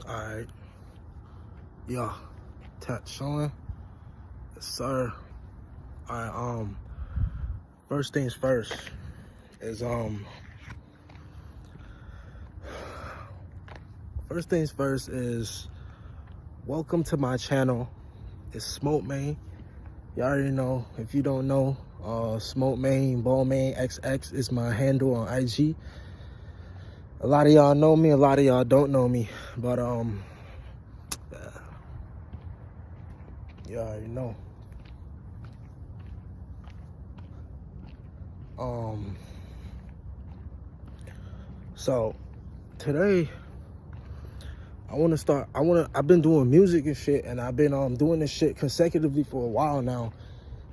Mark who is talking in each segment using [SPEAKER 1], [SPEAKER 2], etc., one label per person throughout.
[SPEAKER 1] Alright. Yeah. Tap showing. Yes, sir. Alright, first things first is welcome to my channel. It's Smoke Main. You already know. If you don't know, Smoke Main, Ball Main XX is my handle on IG. A lot of y'all know me, a lot of y'all don't know me, but you already know. So today I've been doing music and shit, and I've been doing this shit consecutively for a while now,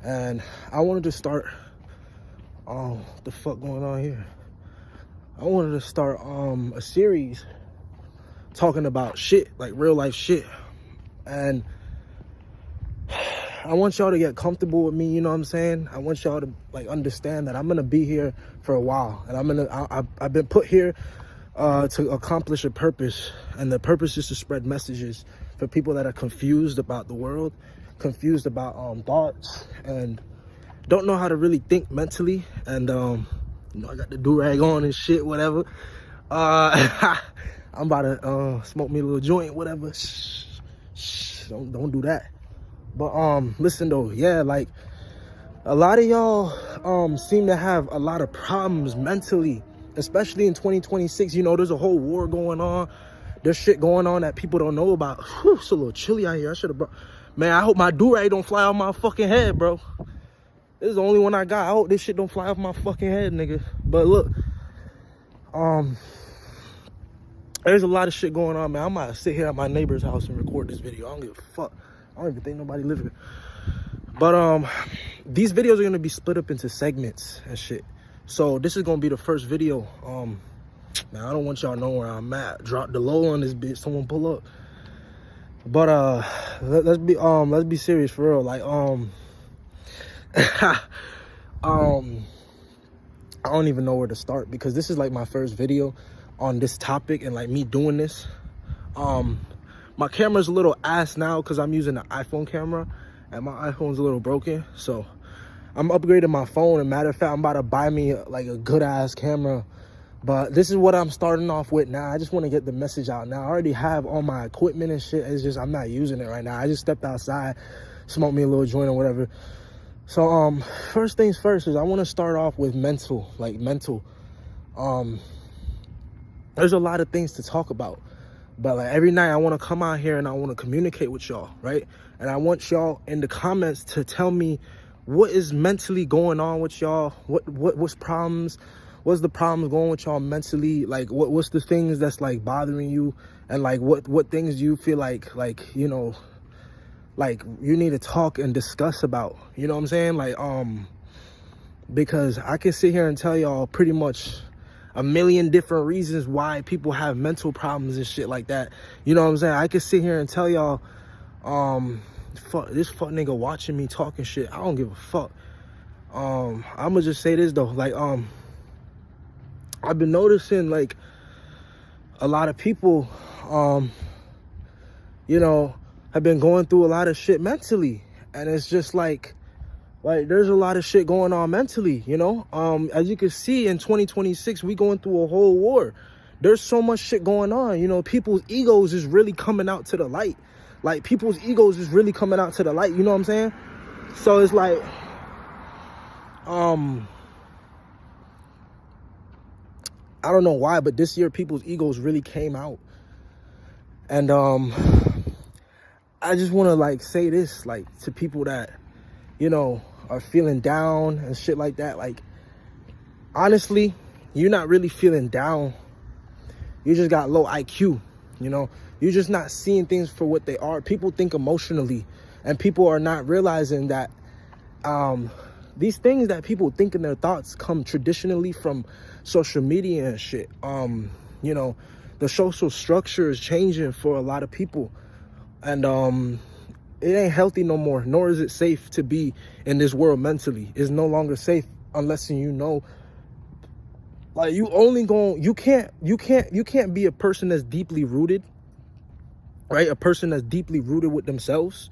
[SPEAKER 1] and I wanted to start what the fuck going on here? I wanted to start a series talking about shit, like real life shit. And I want y'all to get comfortable with me, you know what I'm saying? I want y'all to like understand that I'm gonna be here for a while, and I've been put here to accomplish a purpose, and the purpose is to spread messages for people that are confused about the world, confused about thoughts, and don't know how to really think mentally. And you know, I got the do-rag on and shit, whatever. I'm about to smoke me a little joint, whatever. Shh, don't do that. But listen though, yeah, like a lot of y'all seem to have a lot of problems mentally, especially in 2026. You know, there's a whole war going on. There's shit going on that people don't know about. Whew, it's a little chilly out here. I should have brought, man, I hope my do-rag don't fly off my fucking head, bro. This is the only one I got. I hope this shit don't fly off my fucking head, nigga. But look, there's a lot of shit going on, man. I might sit here at my neighbor's house and record this video. I don't give a fuck. I don't even think nobody lives here. But these videos are gonna be split up into segments and shit. So this is gonna be the first video. Man, I don't want y'all to know where I'm at. Drop the low on this bitch. Someone pull up. But let's be serious for real. Like I don't even know where to start, because this is like my first video on this topic, and like me doing this. My camera's a little ass now because I'm using the iPhone camera, and my iPhone's a little broken, so I'm upgrading my phone. And matter of fact, I'm about to buy me like a good ass camera. But this is what I'm starting off with now. I just want to get the message out now. I already have all my equipment and shit. It's just I'm not using it right now. I just stepped outside, smoked me a little joint or whatever. So first things first is I want to start off with mental. There's a lot of things to talk about, but like every night I want to come out here and I want to communicate with y'all, right? And I want y'all in the comments to tell me what is mentally going on with y'all. What's problems? What's the problems going with y'all mentally? Like what's the things that's like bothering you, and like what things do you feel like you know, like you need to talk and discuss about, you know what I'm saying? Like because I can sit here and tell y'all pretty much a million different reasons why people have mental problems and shit like that, you know what I'm saying? I can sit here and tell y'all fuck this fuck nigga watching me talking shit. I don't give a fuck. I'ma just say this though, like I've been noticing like a lot of people you know, have been going through a lot of shit mentally, and it's just like there's a lot of shit going on mentally, you know. As you can see, in 2026 we going through a whole war. There's so much shit going on, you know. People's egos is really coming out to the light. Like people's egos is really coming out to the light, you know what I'm saying? So it's like I don't know why, but this year people's egos really came out. And I just want to like say this, like, to people that, you know, are feeling down and shit like that. Like, honestly, you're not really feeling down. You just got low IQ, you know. You're just not seeing things for what they are. People think emotionally, and people are not realizing that these things that people think in their thoughts come traditionally from social media and shit. You know, the social structure is changing for a lot of people. And it ain't healthy no more, nor is it safe to be in this world mentally. It's no longer safe unless you know, like, you can't be a person that's deeply rooted right? A person that's deeply rooted with themselves.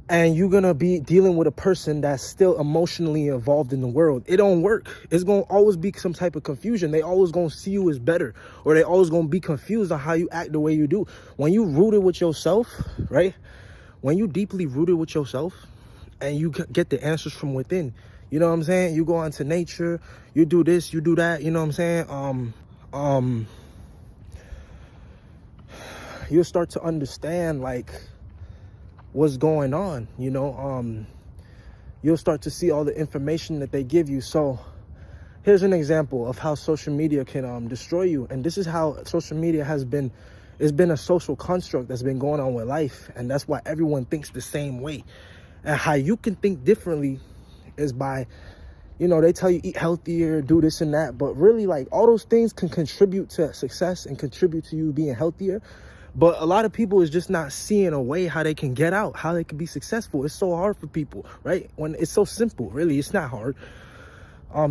[SPEAKER 1] And you're gonna be dealing with a person that's still emotionally involved in the world. It don't work. It's gonna always be some type of confusion. They always gonna see you as better, or they always gonna be confused on how you act the way you do. When you rooted with yourself, right? When you deeply rooted with yourself and you get the answers from within, you know what I'm saying? You go into nature, you do this, you do that, you know what I'm saying? You'll start to understand like what's going on, you know. You'll start to see all the information that they give you. So here's an example of how social media can destroy you. And this is how social media has been. It's been a social construct that's been going on with life, and that's why everyone thinks the same way. And how you can think differently is by, you know, they tell you eat healthier, do this and that, but really like all those things can contribute to success and contribute to you being healthier. But a lot of people is just not seeing a way how they can get out, how they can be successful. It's so hard for people, right? When it's so simple, really, it's not hard.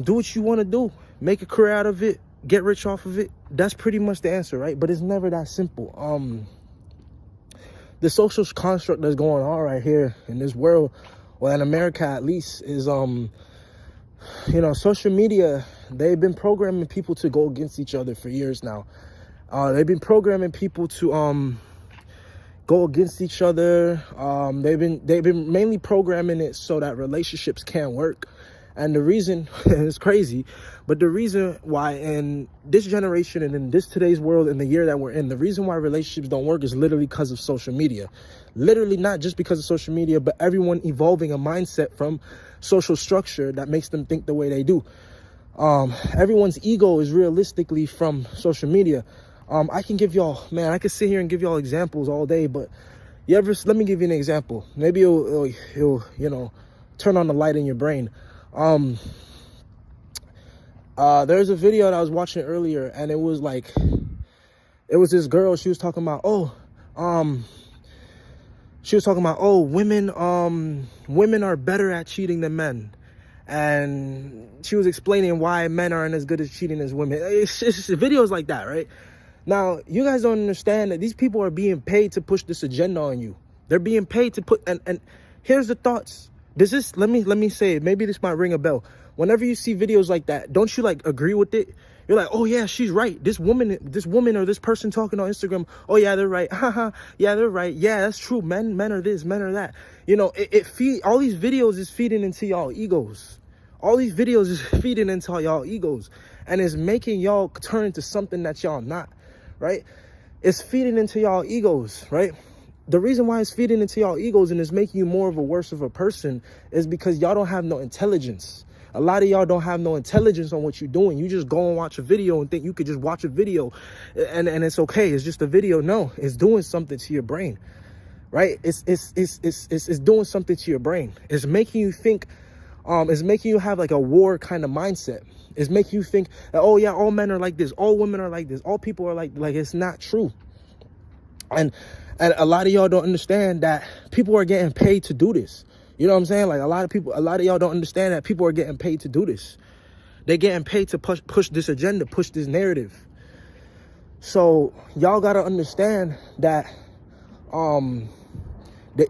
[SPEAKER 1] Do what you want to do, make a career out of it, get rich off of it. That's pretty much the answer, right? But it's never that simple. The social construct that's going on right here in this world, well, in America at least, is you know, social media. They've been programming people to go against each other for years now. They've been programming people to go against each other. They've been mainly programming it so that relationships can't work. And the reason, it's crazy, but the reason why in this generation and in this today's world, in the year that we're in, the reason why relationships don't work is literally because of social media. Literally not just because of social media, but everyone evolving a mindset from social structure that makes them think the way they do. Everyone's ego is realistically from social media. I can give y'all, man, I could sit here and give y'all examples all day, but let me give you an example. Maybe it'll you know, turn on the light in your brain. There's a video that I was watching earlier, and it was this girl. She was talking about, women are better at cheating than men. And she was explaining why men aren't as good at cheating as women. It's just videos like that, right? Now, you guys don't understand that these people are being paid to push this agenda on you. They're being paid to put, and here's the thoughts. Let me say it. Maybe this might ring a bell. Whenever you see videos like that, don't you like agree with it? You're like, oh yeah, she's right. This woman or this person talking on Instagram, oh yeah, they're right. Haha, yeah, they're right. Yeah, that's true. Men are this, men are that. You know, all these videos is feeding into y'all egos. All these videos is feeding into y'all egos, and it's making y'all turn into something that y'all not, right? It's feeding into y'all egos, right? The reason why it's feeding into y'all egos and it's making you more of a worse of a person is because y'all don't have no intelligence. A lot of y'all don't have no intelligence on what you're doing. You just go and watch a video and think you could just watch a video and it's okay. It's just a video. No, it's doing something to your brain, right? It's doing something to your brain. It's making you think, it's making you have like a war kind of mindset. It's making you think that, oh yeah, all men are like this, all women are like this, all people are like it's not true. And a lot of y'all don't understand that people are getting paid to do this. You know what I'm saying? Like a lot of y'all don't understand that people are getting paid to do this. They're getting paid to push this agenda, push this narrative. So y'all got to understand that the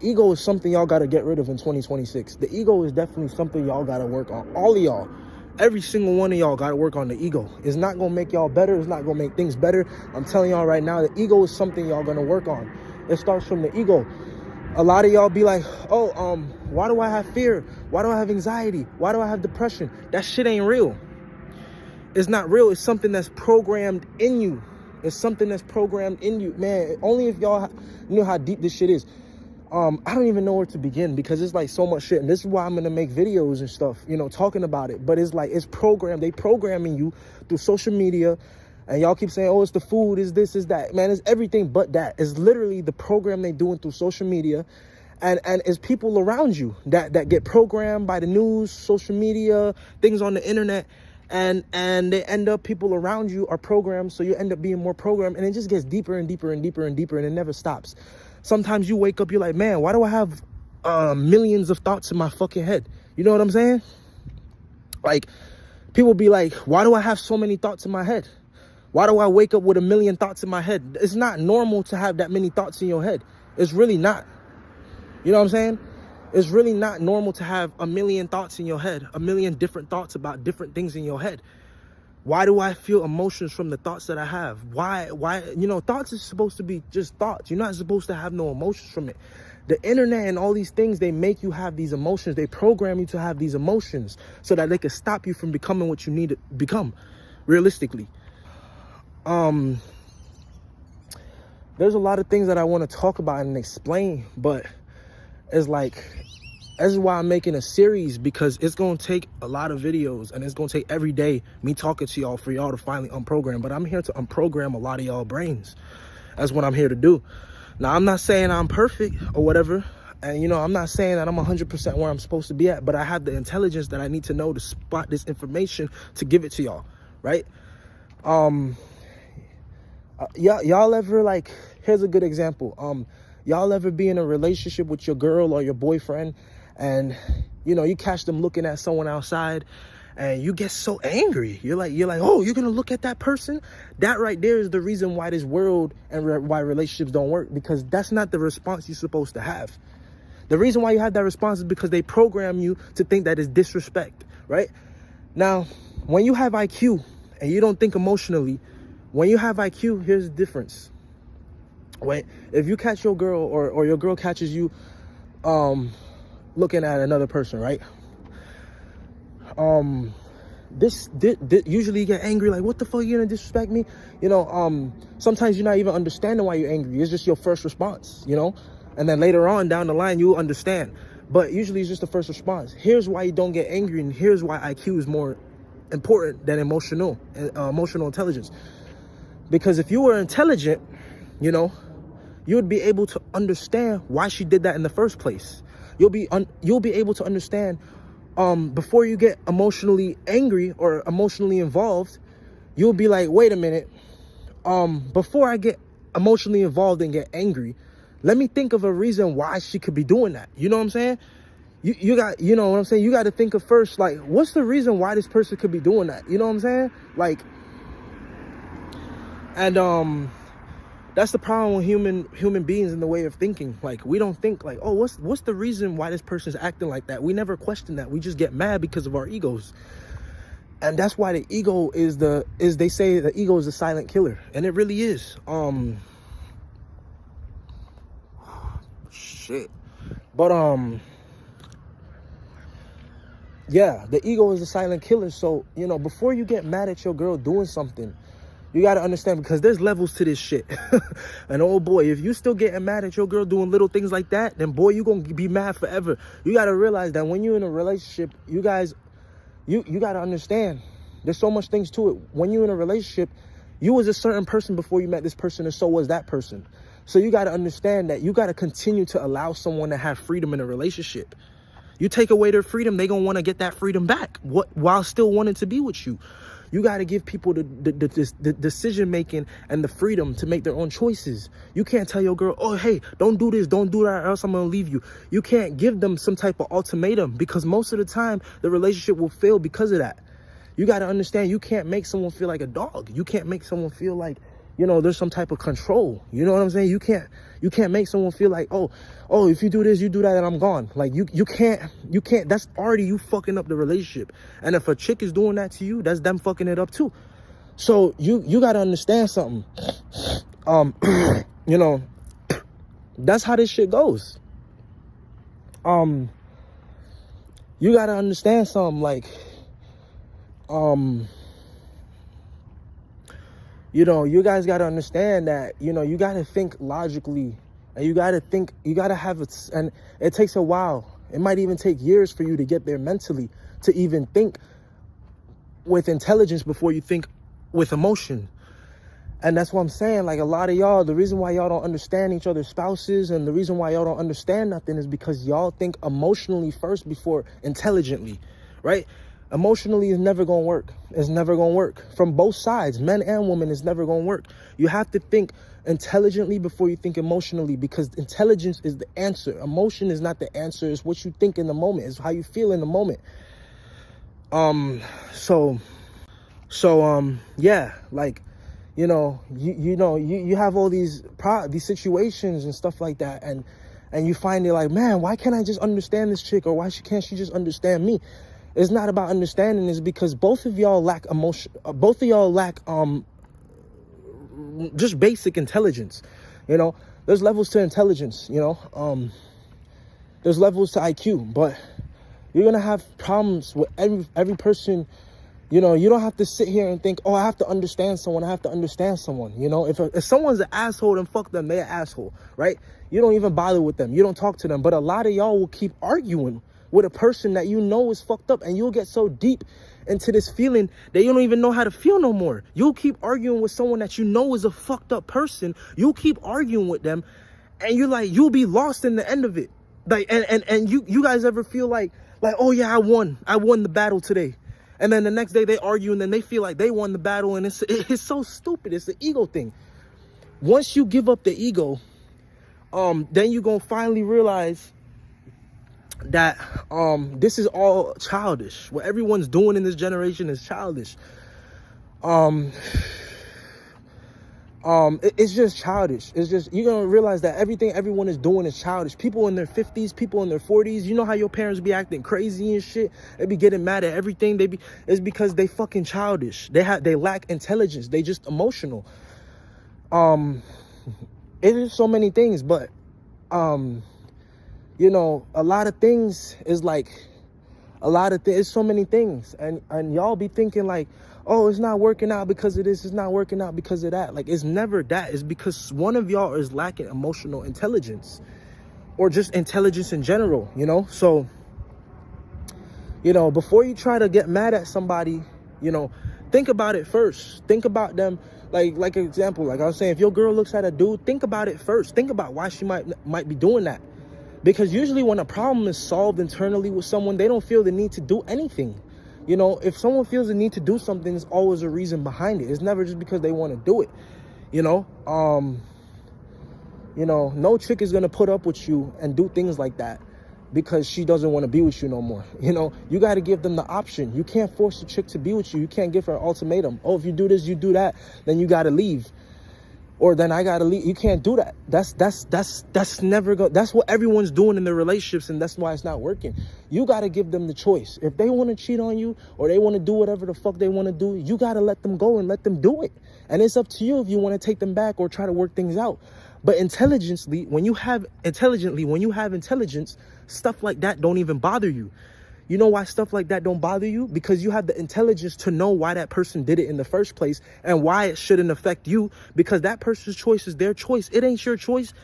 [SPEAKER 1] ego is something y'all got to get rid of in 2026. The ego is definitely something y'all got to work on. All of y'all. Every single one of y'all got to work on the ego. It's not going to make y'all better. It's not going to make things better. I'm telling y'all right now, the ego is something y'all going to work on. It starts from the ego. A lot of y'all be like, oh, why do I have fear? Why do I have anxiety? Why do I have depression? That shit ain't real. It's not real. It's something that's programmed in you. It's something that's programmed in you. Man, only if y'all knew how deep this shit is. I don't even know where to begin because it's like so much shit. And this is why I'm going to make videos and stuff, you know, talking about it. But it's like, it's programmed. They programming you through social media. And y'all keep saying, oh, it's the food, is this, is that. Man, it's everything but that. It's literally the program they doing through social media. And it's people around you that get programmed by the news, social media, things on the internet. And they end up, people around you are programmed. So you end up being more programmed. And it just gets deeper and deeper and deeper and deeper. And it never stops. Sometimes you wake up, you're like, man, why do I have millions of thoughts in my fucking head? You know what I'm saying? Like, people be like, why do I have so many thoughts in my head? Why do I wake up with a million thoughts in my head? It's not normal to have that many thoughts in your head. It's really not. You know what I'm saying? It's really not normal to have a million thoughts in your head, a million different thoughts about different things in your head. Why do I feel emotions from the thoughts that I have? Why, you know, thoughts is supposed to be just thoughts. You're not supposed to have no emotions from it. The internet and all these things, they make you have these emotions. They program you to have these emotions so that they can stop you from becoming what you need to become, realistically. There's a lot of things that I want to talk about and explain, but it's like, this is why I'm making a series, because it's going to take a lot of videos and it's going to take every day me talking to y'all for y'all to finally unprogram. But I'm here to unprogram a lot of y'all brains. That's what I'm here to do. Now, I'm not saying I'm perfect or whatever. And, you know, I'm not saying that I'm 100% where I'm supposed to be at, but I have the intelligence that I need to know to spot this information to give it to y'all, right? Y'all ever, like, here's a good example. Y'all ever be in a relationship with your girl or your boyfriend, and, you know, you catch them looking at someone outside and you get so angry. You're like, oh, you're going to look at that person? That right there is the reason why this world and why relationships don't work, because that's not the response you're supposed to have. The reason why you have that response is because they program you to think that it's disrespect, right? Now, when you have IQ and you don't think emotionally, when you have IQ, here's the difference. If you catch your girl or your girl catches you looking at another person, right? This usually you get angry, like, what the fuck, you gonna disrespect me? You know, sometimes you're not even understanding why you're angry. It's just your first response, you know? And then later on down the line, you'll understand. But usually it's just the first response. Here's why you don't get angry, and here's why IQ is more important than emotional intelligence. Because if you were intelligent, you know, you would be able to understand why she did that in the first place. You'll be able to understand before you get emotionally angry or emotionally involved. You'll be like, wait a minute, before I get emotionally involved and get angry, let me think of a reason why she could be doing that. You know what I'm saying? You got, you know what I'm saying? You got to think of first, like, what's the reason why this person could be doing that? You know what I'm saying? Like, and that's the problem with human beings in the way of thinking. Like, we don't think like, oh, what's the reason why this person's acting like that? We never question that. We just get mad because of our egos. And that's why the ego they say the ego is the silent killer. And it really is. Shit. But yeah, the ego is the silent killer. So, you know, before you get mad at your girl doing something, you got to understand, because there's levels to this shit. And oh boy, if you still getting mad at your girl doing little things like that, then boy, you're going to be mad forever. You got to realize that when you're in a relationship, you guys, you got to understand there's so much things to it. When you're in a relationship, you was a certain person before you met this person, and so was that person. So you got to understand that you got to continue to allow someone to have freedom in a relationship. You take away their freedom, they going to want to get that freedom back while still wanting to be with you. You got to give people the decision-making and the freedom to make their own choices. You can't tell your girl, oh, hey, don't do this, don't do that, or else I'm going to leave you. You can't give them some type of ultimatum, because most of the time, the relationship will fail because of that. You got to understand, you can't make someone feel like a dog. You can't make someone feel like, you know, there's some type of control. You know what I'm saying? You can't make someone feel like, oh, if you do this, you do that, and I'm gone. Like, you can't, that's already you fucking up the relationship. And if a chick is doing that to you, that's them fucking it up too. So you got to understand something. You know, that's how this shit goes. You got to understand something, like, you know, you guys got to understand that, you know, you got to think logically, and you got to have it. And it takes a while. It might even take years for you to get there mentally, to even think with intelligence before you think with emotion. And that's what I'm saying. Like, a lot of y'all, the reason why y'all don't understand each other's spouses, and the reason why y'all don't understand nothing, is because y'all think emotionally first before intelligently, right? Emotionally is never going to work. It's never going to work. From both sides, men and women, it's never going to work. You have to think intelligently before you think emotionally, because intelligence is the answer. Emotion is not the answer. It's what you think in the moment. It's how you feel in the moment. Yeah, like, you know, you have all these situations and stuff like that, and you find it like, man, why can't I just understand this chick, or why can't she just understand me? It's not about understanding. It's because both of y'all lack emotion. Both of y'all lack just basic intelligence. You know, there's levels to intelligence. You know, there's levels to IQ, but you're gonna have problems with every person. You know, you don't have to sit here and think, oh, I have to understand someone. I have to understand someone. You know, if someone's an asshole, then fuck them. They're an asshole, right? You don't even bother with them. You don't talk to them. But a lot of y'all will keep arguing with a person that you know is fucked up, and you'll get so deep into this feeling that you don't even know how to feel no more. You'll keep arguing with someone that you know is a fucked up person. You'll keep arguing with them, and you'll be lost in the end of it. Like, and you guys ever feel like, oh yeah, I won the battle today. And then the next day they argue, and then they feel like they won the battle, and it's so stupid. It's the ego thing. Once you give up the ego, then you're gonna finally realize that this is all childish. What everyone's doing in this generation is childish. It's just childish. It's just, you're gonna realize that everything everyone is doing is childish. People in their 50s, people in their 40s, you know how your parents be acting crazy and shit? They be getting mad at everything. It's because they fucking childish. They lack intelligence. They just emotional. It is so many things, but you know, a lot of things is like, it's so many things, and y'all be thinking like, oh, it's not working out because of this, it's not working out because of that. Like, it's never that. It's because one of y'all is lacking emotional intelligence, or just intelligence in general, you know? So, you know, before you try to get mad at somebody, you know, think about it first. Think about them. Like an example, like I was saying, if your girl looks at a dude, think about it first. Think about why she might be doing that. Because usually when a problem is solved internally with someone, they don't feel the need to do anything. You know, if someone feels the need to do something, there's always a reason behind it. It's never just because they want to do it. You know, no chick is going to put up with you and do things like that because she doesn't want to be with you no more. You know, you got to give them the option. You can't force a chick to be with you. You can't give her an ultimatum. Oh, if you do this, you do that, then you got to leave. Or then I gotta leave. You can't do that. That's never go. That's what everyone's doing in their relationships, and that's why it's not working. You gotta give them the choice. If they want to cheat on you, or they want to do whatever the fuck they want to do, you gotta let them go and let them do it. And it's up to you if you want to take them back or try to work things out. But intelligently, when you have intelligence, stuff like that don't even bother you. You know why stuff like that don't bother you? Because you have the intelligence to know why that person did it in the first place and why it shouldn't affect you, because that person's choice is their choice. It ain't your choice.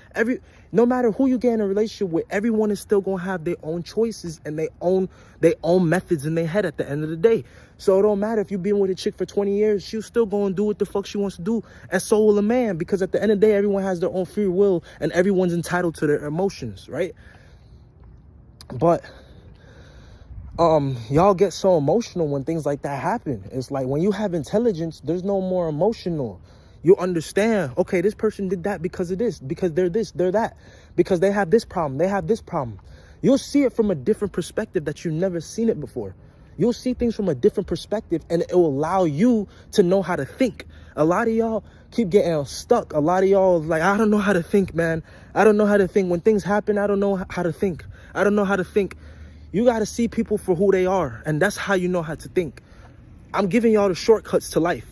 [SPEAKER 1] No matter who you get in a relationship with, everyone is still going to have their own choices and their own methods in their head at the end of the day. So it don't matter if you've been with a chick for 20 years, she'll still go and do what the fuck she wants to do. And so will a man, because at the end of the day, everyone has their own free will and everyone's entitled to their emotions, right? But y'all get so emotional when things like that happen. It's like, when you have intelligence, there's no more emotional. You understand, okay, this person did that because of this, because they're this, they're that, because they have this problem, they have this problem. You'll see it from a different perspective that you've never seen it before. You'll see things from a different perspective, and it will allow you to know how to think. A lot of y'all keep getting stuck. A lot of y'all like, I don't know how to think, man. I don't know how to think. When things happen, I don't know how to think. I don't know how to think. You got to see people for who they are, and that's how you know how to think. I'm giving y'all the shortcuts to life.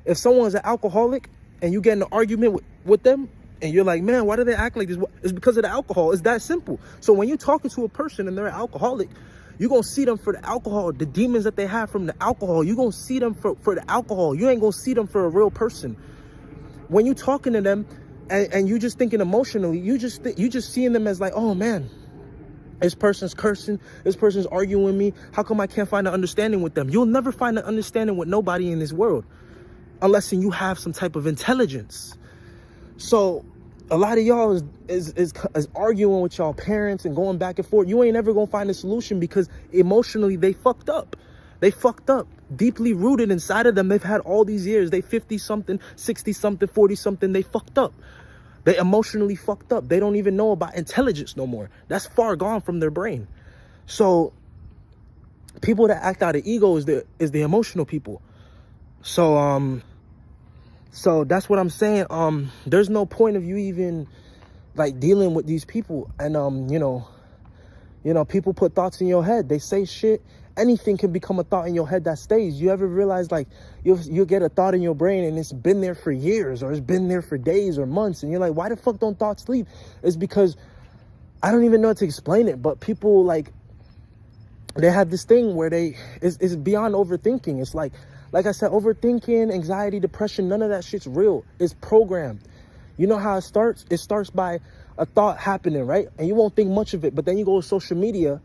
[SPEAKER 1] If someone's an alcoholic and you get in an argument with them, and you're like, man, why do they act like this? It's because of the alcohol. It's that simple. So when you're talking to a person and they're an alcoholic, you're going to see them for the alcohol, the demons that they have from the alcohol. You're going to see them for the alcohol. You ain't going to see them for a real person. When you're talking to them and you just thinking emotionally, you just seeing them as like, oh, man, this person's cursing, this person's arguing with me. How come I can't find an understanding with them? You'll never find an understanding with nobody in this world unless you have some type of intelligence. So a lot of y'all is arguing with y'all parents and going back and forth. You ain't ever gonna find a solution because emotionally they fucked up. They fucked up, deeply rooted inside of them. They've had all these years. They 50 something, 60 something, 40 something. They fucked up. They emotionally fucked up. They don't even know about intelligence no more. That's far gone from their brain. So people that act out of ego is the emotional people. So So that's what I'm saying. There's no point of you even like dealing with these people. And you know, people put thoughts in your head. They say shit. Anything can become a thought in your head that stays. You ever realize like you get a thought in your brain and it's been there for years, or it's been there for days or months, and you're like, why the fuck don't thoughts leave? It's because I don't even know how to explain it, but people like they have this thing where it's beyond overthinking. It's like I said, overthinking, anxiety, depression, none of that shit's real. It's programmed. You know how it starts? It starts by a thought happening, right? And you won't think much of it, but then you go to social media.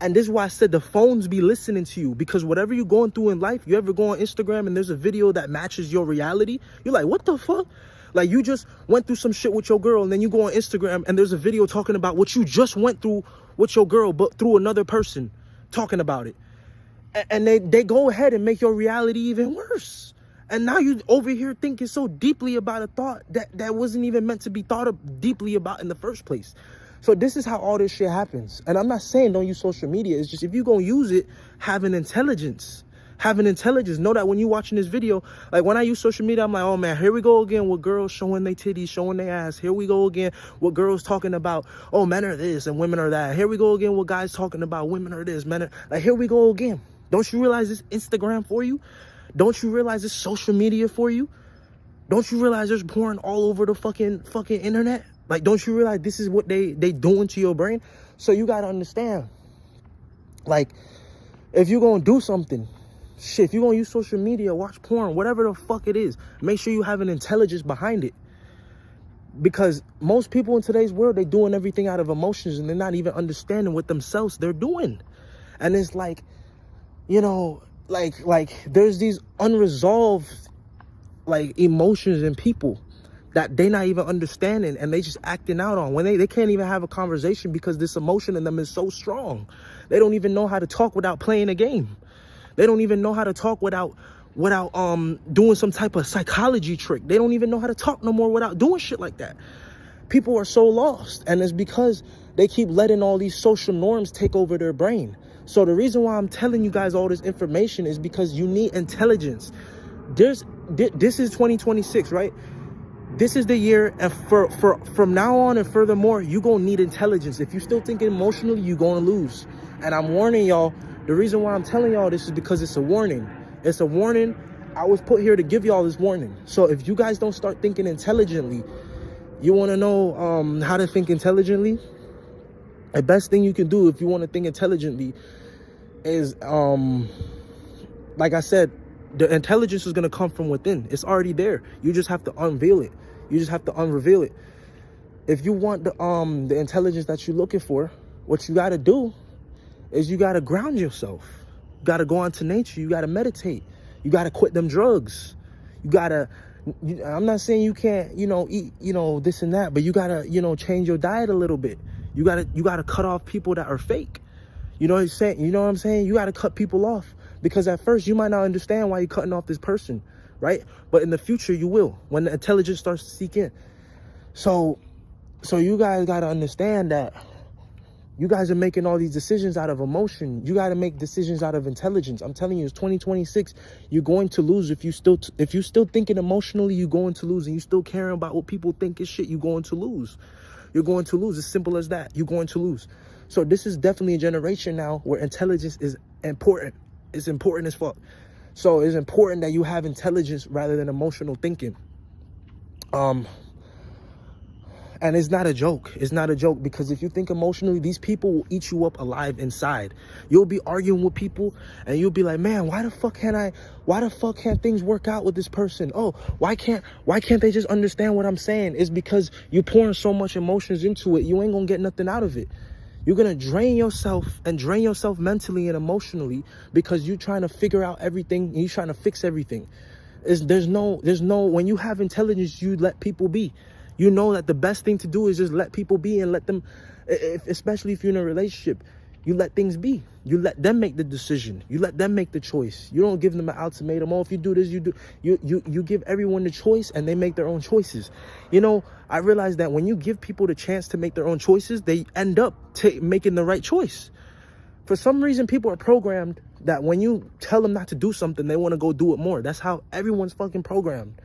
[SPEAKER 1] And this is why I said the phones be listening to you, because whatever you're going through in life, you ever go on Instagram and there's a video that matches your reality, you're like, what the fuck? Like, you just went through some shit with your girl, and then you go on Instagram and there's a video talking about what you just went through with your girl, but through another person talking about it. And they go ahead and make your reality even worse. And now you over here thinking so deeply about a thought that wasn't even meant to be thought of deeply about in the first place. So this is how all this shit happens. And I'm not saying don't use social media. It's just, if you're going to use it, have an intelligence. Have an intelligence. Know that when you're watching this video, like when I use social media, I'm like, oh man, here we go again with girls showing their titties, showing their ass. Here we go again with girls talking about, oh, men are this and women are that. Here we go again with guys talking about women are this, men are... Like, here we go again. Don't you realize it's Instagram for you? Don't you realize it's social media for you? Don't you realize there's porn all over the fucking internet? Like, don't you realize this is what they doing to your brain? So you got to understand, like, if you're going to do something, shit, if you're going to use social media, watch porn, whatever the fuck it is, make sure you have an intelligence behind it. Because most people in today's world, they're doing everything out of emotions, and they're not even understanding what themselves they're doing. And it's like, you know, like there's these unresolved, like, emotions in people that they not even understanding, and they just acting out on when they can't even have a conversation because this emotion in them is so strong. They don't even know how to talk without playing a game. They don't even know how to talk without doing some type of psychology trick. They don't even know how to talk no more without doing shit like that. People are so lost, and it's because they keep letting all these social norms take over their brain. So the reason why I'm telling you guys all this information is because you need intelligence. This is 2026, right? This is the year, and from now on and furthermore, you're going to need intelligence. If you're still thinking emotionally, you're going to lose. And I'm warning y'all. The reason why I'm telling y'all this is because it's a warning. It's a warning. I was put here to give y'all this warning. So if you guys don't start thinking intelligently, you want to know how to think intelligently? The best thing you can do if you want to think intelligently is, like I said, the intelligence is going to come from within. It's already there. You just have to unveil it. You just have to unreveal it. If you want the intelligence that you're looking for, what you got to do is you got to ground yourself. You got to go out to nature. You got to meditate. You got to quit them drugs. You got to, I'm not saying you can't, eat, this and that, but you got to, change your diet a little bit. You got to cut off people that are fake. You know what I'm saying? You know what I'm saying? You got to cut people off. Because at first you might not understand why you're cutting off this person, right? But in the future you will, when the intelligence starts to seek in. So you guys got to understand that you guys are making all these decisions out of emotion. You got to make decisions out of intelligence. I'm telling you, it's 2026. You're going to lose if you still thinking emotionally. You're going to lose, and you still caring about what people think is shit. You're going to lose. You're going to lose. As simple as that. You're going to lose. So this is definitely a generation now where intelligence is important. It's important as fuck. So it's important that you have intelligence rather than emotional thinking. And it's not a joke. It's not a joke, because if you think emotionally, these people will eat you up alive inside. You'll be arguing with people and you'll be like, man, why the fuck can't things work out with this person? Oh, why can't they just understand what I'm saying? It's because you're pouring so much emotions into it. You ain't gonna get nothing out of it. You're going to drain yourself mentally and emotionally, because you're trying to figure out everything. And you're trying to fix everything. There's no, when you have intelligence, you let people be. You know that the best thing to do is just let people be and let them, especially if you're in a relationship, you let things be. You let them make the decision. You let them make the choice. You don't give them an ultimatum. Oh, if you do this, you give everyone the choice and they make their own choices. I realized that when you give people the chance to make their own choices, they end up making the right choice. For some reason, people are programmed that when you tell them not to do something, they want to go do it more. That's how everyone's fucking programmed.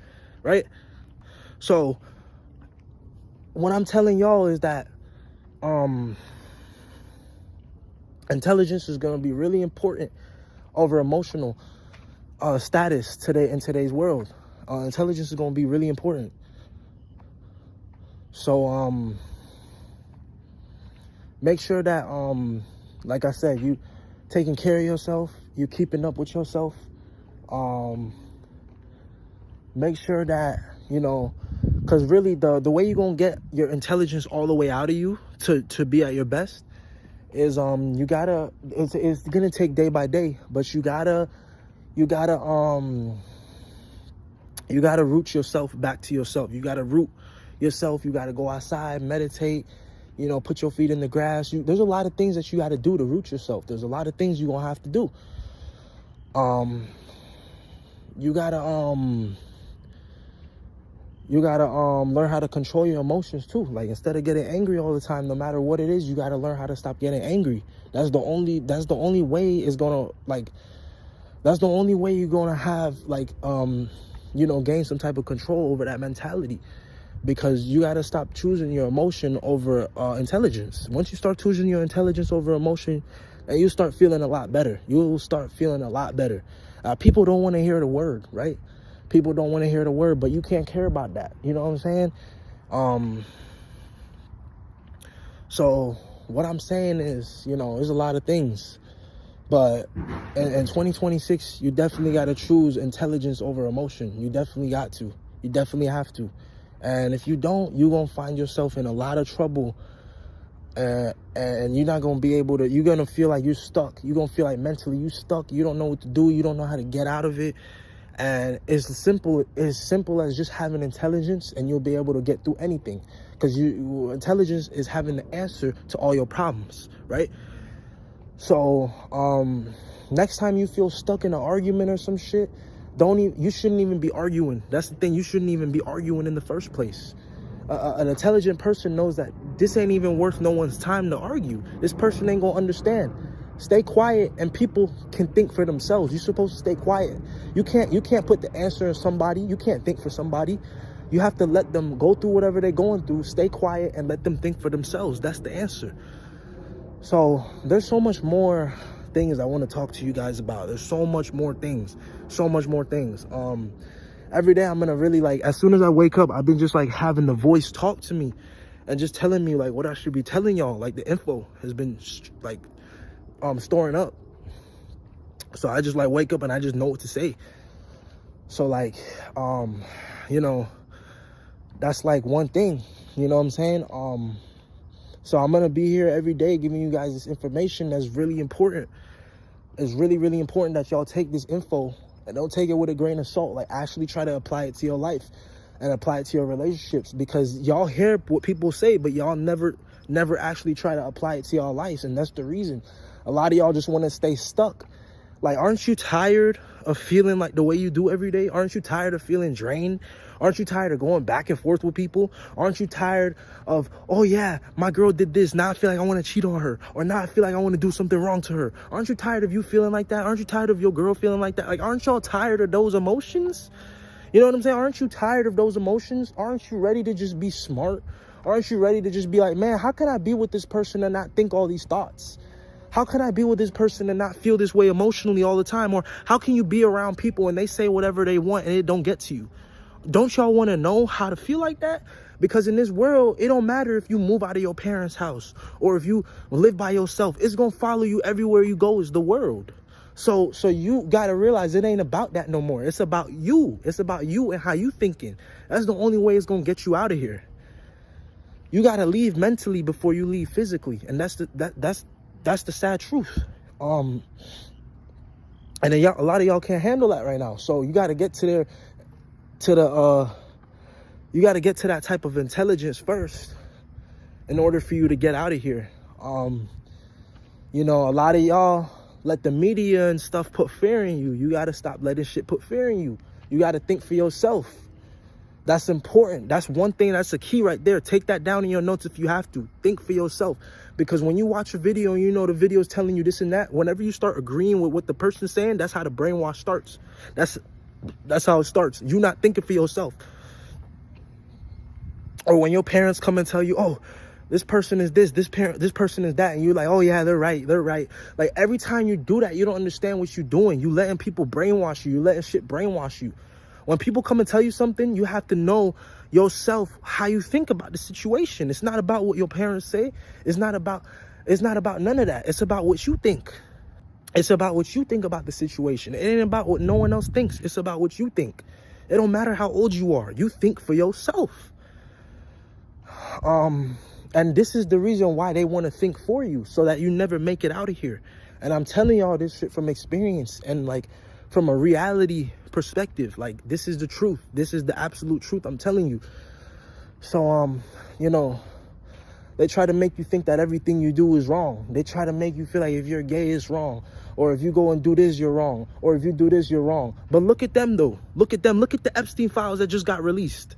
[SPEAKER 1] right? So what I'm telling y'all is that intelligence is going to be really important over emotional status today in today's world. Intelligence is going to be really important. So make sure that like I said, you taking care of yourself, you keeping up with yourself. Make sure that, you know, because really the way you're gonna get your intelligence all the way out of you to be at your best is you gotta, it's gonna take day by day, but you gotta root yourself back to yourself. You gotta root yourself. You gotta go outside, meditate, you know, put your feet in the grass. There's a lot of things that you gotta do to root yourself. There's a lot of things you're gonna have to do. You gotta learn how to control your emotions too. Like, instead of getting angry all the time, no matter what it is, you gotta learn how to stop getting angry. That's the only way it's gonna, like, that's the only way you're gonna have, like, you know, gain some type of control over that mentality. Because you gotta stop choosing your emotion over intelligence. Once you start choosing your intelligence over emotion, and you start feeling a lot better. You will start feeling a lot better. People don't want to hear the word, right? People don't want to hear the word, but you can't care about that. You know what I'm saying? So what I'm saying is, you know, there's a lot of things. But in 2026, you definitely got to choose intelligence over emotion. You definitely got to. You definitely have to. And if you don't, you're going to find yourself in a lot of trouble. And you're not going to be able to, you're going to feel like you're stuck. You're going to feel like mentally you're stuck. You don't know what to do. You don't know how to get out of it. And it's as simple as just having intelligence, and you'll be able to get through anything. Because intelligence is having the answer to all your problems, right? So next time you feel stuck in an argument or some shit, you shouldn't even be arguing. That's the thing. You shouldn't even be arguing in the first place. An intelligent person knows that this ain't even worth no one's time to argue. This person ain't gonna understand. Stay quiet, and people can think for themselves. You're supposed to stay quiet. You can't put the answer in somebody. You can't think for somebody. You have to let them go through whatever they're going through. Stay quiet and let them think for themselves. That's the answer. So there's so much more things I want to talk to you guys about. There's so much more things. Every day I'm gonna really, like, as soon as I wake up, I've been just like having the voice talk to me and just telling me like what I should be telling y'all. Like, the info has been like storing up. So I just like wake up and I just know what to say. So like, you know, that's like one thing, you know what I'm saying? So I'm gonna be here every day giving you guys this information that's really important. It's really, really important that y'all take this info and don't take it with a grain of salt. Like, actually try to apply it to your life and apply it to your relationships, because y'all hear what people say, but y'all never actually try to apply it to y'all lives. And that's the reason a lot of y'all just want to stay stuck. Like, aren't you tired of feeling like the way you do every day? Aren't you tired of feeling drained? Aren't you tired of going back and forth with people? Aren't you tired of, oh yeah, my girl did this, now I feel like I want to cheat on her, or now I feel like I want to do something wrong to her? Aren't you tired of you feeling like that? Aren't you tired of your girl feeling like that? Like, aren't y'all tired of those emotions? You know what I'm saying? Aren't you tired of those emotions? Aren't you ready to just be smart? Aren't you ready to just be like, man, how can I be with this person and not think all these thoughts? How can I be with this person and not feel this way emotionally all the time? Or how can you be around people and they say whatever they want and it don't get to you? Don't y'all want to know how to feel like that? Because in this world, it don't matter if you move out of your parents' house or if you live by yourself. It's going to follow you everywhere you go, is the world. So you got to realize it ain't about that no more. It's about you. It's about you and how you thinking. That's the only way it's going to get you out of here. You got to leave mentally before you leave physically. And that's the sad truth. And then a lot of y'all can't handle that right now. So you got to get you got to get to that type of intelligence first in order for you to get out of here. You know, a lot of y'all let the media and stuff put fear in you. You got to stop letting shit put fear in you. You got to think for yourself. That's important. That's one thing. That's a key right there. Take that down in your notes if you have to. Think for yourself. Because when you watch a video and you know the video is telling you this and that, whenever you start agreeing with what the person's saying, that's how the brainwash starts. That's how it starts. You not thinking for yourself. Or when your parents come and tell you, oh, this person is this person is that, and you're like, oh yeah, they're right. Like every time you do that, you don't understand what you're doing. You letting people brainwash you. You letting shit brainwash you. When people come and tell you something, you have to know yourself how you think about the situation. It's not about what your parents say. It's not about none of that. It's about what you think. It's about what you think about the situation. It ain't about what no one else thinks. It's about what you think. It don't matter how old you are. You think for yourself. And this is the reason why they want to think for you, so that you never make it out of here. And I'm telling y'all this shit from experience and like from a reality perspective. Like, this is the truth. This is the absolute truth. I'm telling you. So, you know, they try to make you think that everything you do is wrong. They try to make you feel like if you're gay, it's wrong. Or if you go and do this, you're wrong. Or if you do this, you're wrong. But look at them, though. Look at them. Look at the Epstein files that just got released.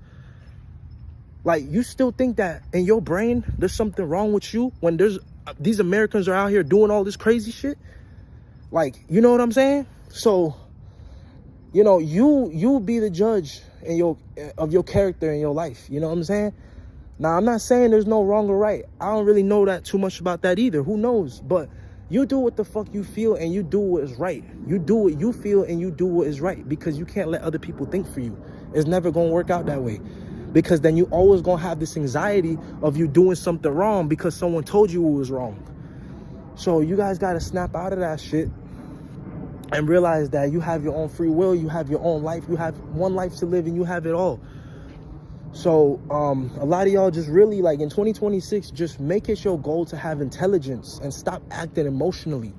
[SPEAKER 1] Like, you still think that in your brain there's something wrong with you when there's these Americans are out here doing all this crazy shit? Like, you know what I'm saying? So, you know, you be the judge of your character in your life. You know what I'm saying? Now, I'm not saying there's no wrong or right. I don't really know that too much about that either. Who knows? But you do what the fuck you feel, and you do what is right. You do what you feel, and you do what is right, because you can't let other people think for you. It's never gonna work out that way. Because then you always gonna have this anxiety of you doing something wrong because someone told you it was wrong. So you guys gotta snap out of that shit and realize that you have your own free will, you have your own life, you have one life to live, and you have it all. So a lot of y'all just really, like, in 2026, just make it your goal to have intelligence and stop acting emotionally.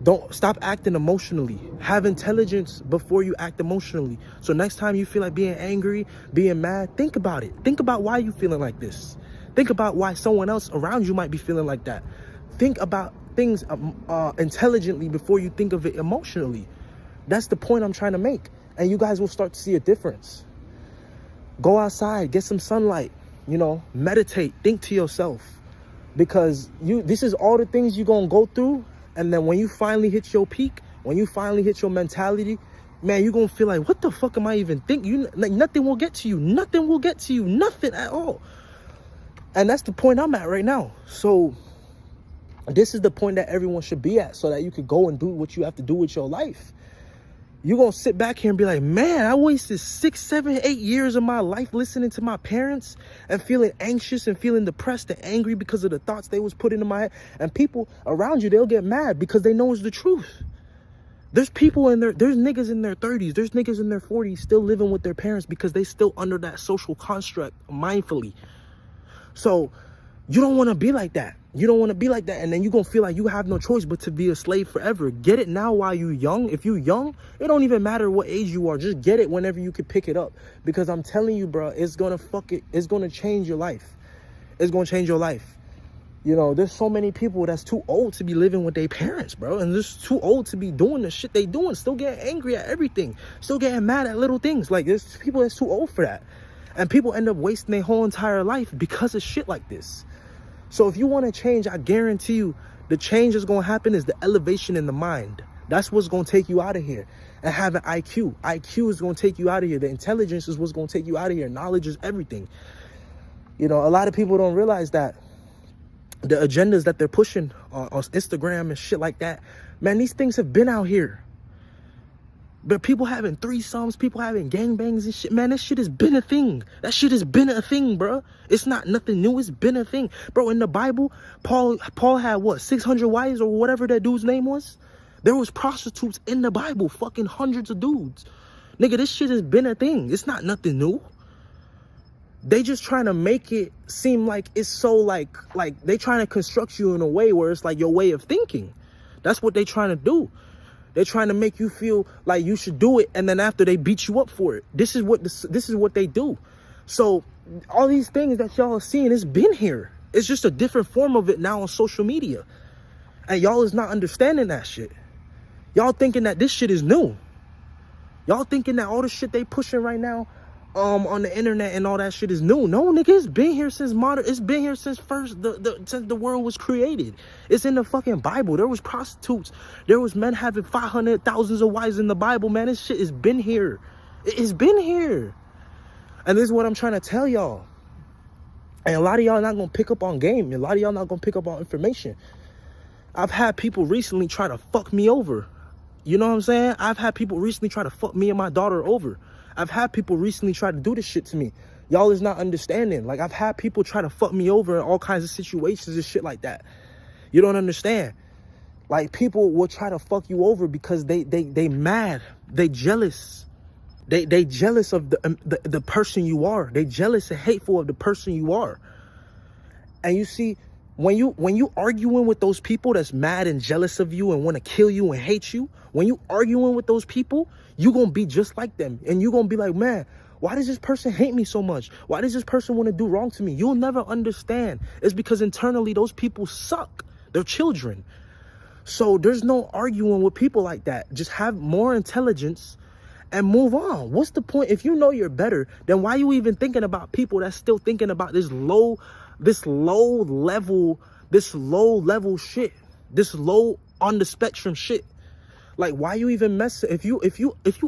[SPEAKER 1] Don't stop acting emotionally. Have intelligence before you act emotionally. So next time you feel like being angry, being mad, think about it. Think about why you feeling like this. Think about why someone else around you might be feeling like that. Think about things intelligently before you think of it emotionally. That's the point I'm trying to make. And you guys will start to see a difference. Go outside, get some sunlight, you know, meditate, think to yourself. Because this is all the things you're going to go through. And then when you finally hit your peak, when you finally hit your mentality, man, you're going to feel like, what the fuck am I even thinking? Like, nothing will get to you. Nothing will get to you. Nothing at all. And that's the point I'm at right now. So this is the point that everyone should be at, so that you could go and do what you have to do with your life. You're going to sit back here and be like, man, I wasted 6, 7, 8 years of my life listening to my parents and feeling anxious and feeling depressed and angry because of the thoughts they was putting in my head. And people around you, they'll get mad because they know it's the truth. There's niggas in their 30s, there's niggas in their 40s still living with their parents because they still under that social construct mindfully. So you don't want to be like that. You don't want to be like that. And then you're going to feel like you have no choice but to be a slave forever. Get it now while you're young. If you're young, it don't even matter what age you are. Just get it whenever you can pick it up. Because I'm telling you, bro, it's going to change your life. It's going to change your life. You know, there's so many people that's too old to be living with their parents, bro. And they're too old to be doing the shit they doing. Still getting angry at everything. Still getting mad at little things. Like, there's people that's too old for that. And people end up wasting their whole entire life because of shit like this. So if you want to change, I guarantee you the change that's going to happen is the elevation in the mind. That's what's going to take you out of here. And having IQ. IQ is going to take you out of here. The intelligence is what's going to take you out of here. Knowledge is everything. You know, a lot of people don't realize that the agendas that they're pushing on Instagram and shit like that, man, these things have been out here. But people having threesomes, people having gangbangs and shit, man, that shit has been a thing. That shit has been a thing, bro. It's not nothing new. It's been a thing. Bro, in the Bible, Paul had, what, 600 wives or whatever that dude's name was? There was prostitutes in the Bible, fucking hundreds of dudes. Nigga, this shit has been a thing. It's not nothing new. They just trying to make it seem like it's so like they trying to construct you in a way where it's like your way of thinking. That's what they trying to do. They're trying to make you feel like you should do it, and then after they beat you up for it. This is what they do. So all these things that y'all are seeing, it's been here. It's just a different form of it now on social media. And y'all is not understanding that shit. Y'all thinking that this shit is new. Y'all thinking that all the shit they pushing right now on the internet and all that shit is new. No, nigga, it's been here since it's been here since since the world was created. It's in the fucking Bible. There was prostitutes. There was men having 500,000 of wives in the Bible, man. This shit has been here. It's been here. And this is what I'm trying to tell y'all. And a lot of y'all not gonna pick up on game. A lot of y'all not gonna pick up on information. I've had people recently try to fuck me over. You know what I'm saying? I've had people recently try to fuck me and my daughter over. I've had people recently try to do this shit to me. Y'all is not understanding. Like, I've had people try to fuck me over in all kinds of situations and shit like that. You don't understand. Like, people will try to fuck you over because they mad. They jealous. They jealous of the person you are. They jealous and hateful of the person you are. And you see, when you arguing with those people that's mad and jealous of you and want to kill you and hate you, when you arguing with those people, you gonna be just like them. And you gonna be like, man, why does this person hate me so much? Why does this person want to do wrong to me? You'll never understand. It's because internally those people suck. They're children. So there's no arguing with people like that. Just have more intelligence and move on. What's the point? If you know you're better, then why are you even thinking about people that's still thinking about this low level shit, this low on the spectrum shit? Like, why you even mess? If you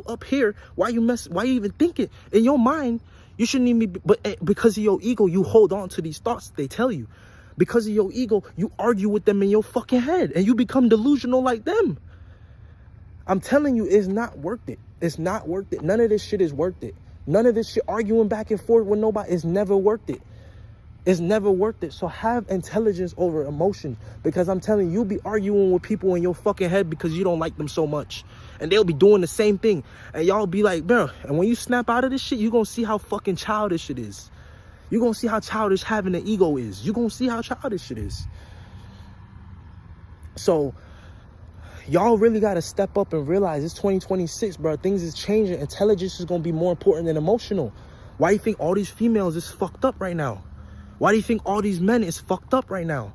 [SPEAKER 1] up here, why you even thinking in your mind? You shouldn't even be. But because of your ego, you hold on to these thoughts they tell you. Because of your ego, you argue with them in your fucking head, and you become delusional like them. I'm telling you, it's not worth it. It's not worth it. None of this shit is worth it. None of this shit arguing back and forth with nobody is never worth it. It's never worth it. So have intelligence over emotions, because I'm telling you, you'll be arguing with people in your fucking head because you don't like them so much. And they'll be doing the same thing. And y'all be like, bro, and when you snap out of this shit, you're going to see how fucking childish it is. You're going to see how childish having an ego is. You're going to see how childish it is. So y'all really got to step up and realize it's 2026, bro. Things is changing. Intelligence is going to be more important than emotional. Why do you think all these females is fucked up right now? Why do you think all these men is fucked up right now?